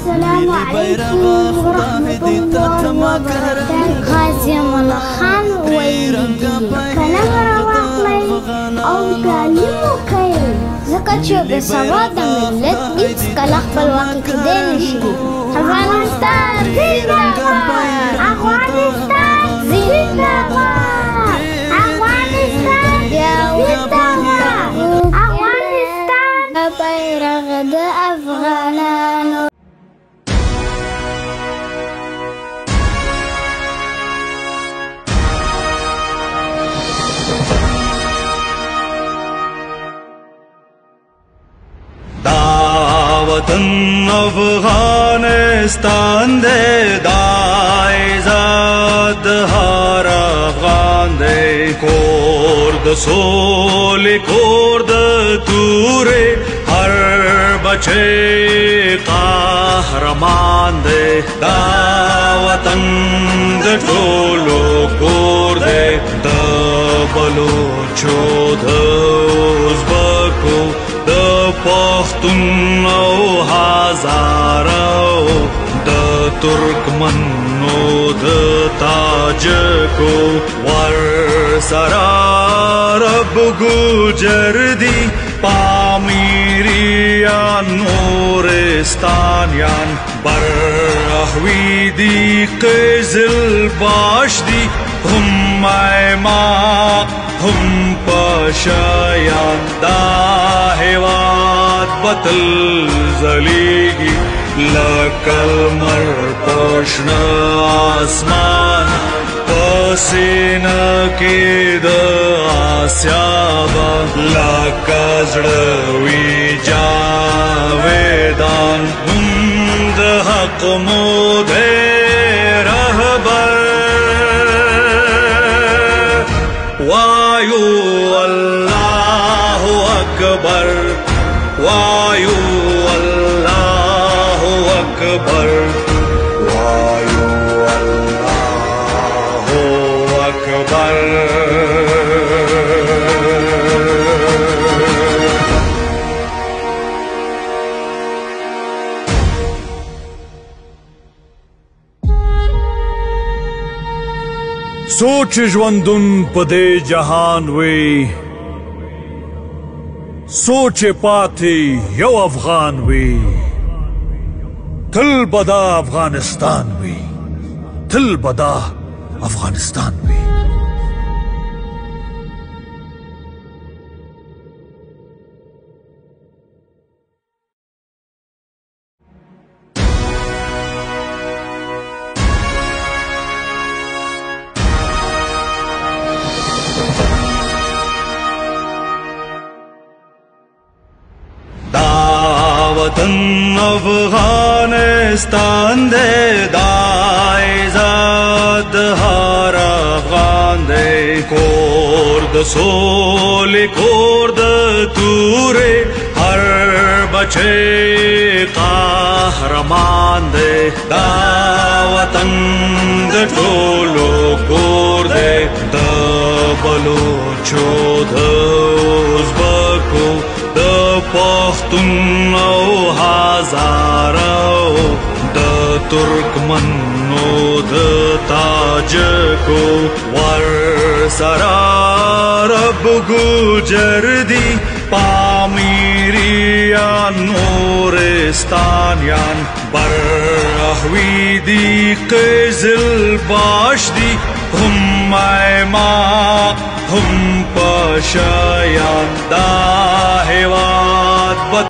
السلام عليكم ورحمة الله وبركاته. غازي ملا خان ويلي كلام رواقلي أو تعليمو كيل زكاة شو بسبا دملت إيش كلا خبل واقع كدين شيء. أفغانستان زندباد، أفغانستان زندباد، أفغانستان زندباد، أفغانستان بيرغ أفغانان. वतन अफगानिस्तान दे दाइजाद हर अफगान दे कोर्द सोले कोर्द तूरे हर बचे कहरमान दे दा वतन द टोलो कोर दे द बलोचो द उज़्बको द पख्तून او هزارو د ترکمنو د تاجکو ور سرا رب گوجر دی پامیریان نورستانیان برحوی دی قزل باش دی هم ایماق هم پشایان دا هواد بطل زلیگی لکل مر پشن آسمان پسینا کی دا آسیابا لکزڑوی جاویدان هم دا حق مودے رہبر وایو اللہ اکبر وایو اللہ اکبر وایو اللہ اکبر سوچ ژوندون په دې جهان وي سوچ پاتې یو افغان وي تل بدا افغانستان وي تل بدا افغانستان وي वतन अफगानिस्तान दे दाइजाद हर अफगान दे कोर्द सोले कोर्द तूरे हर बचे कहरमान दे दा वतन द टोलो कोर दे द बलोचो द उज़्बको د پختون او هزارو د ترکمنو د تاجکو ور سرا رب گوجر دی پامیریان نورستانیان برحوی دی قزل باش دی هم ایماق هم پشایان دا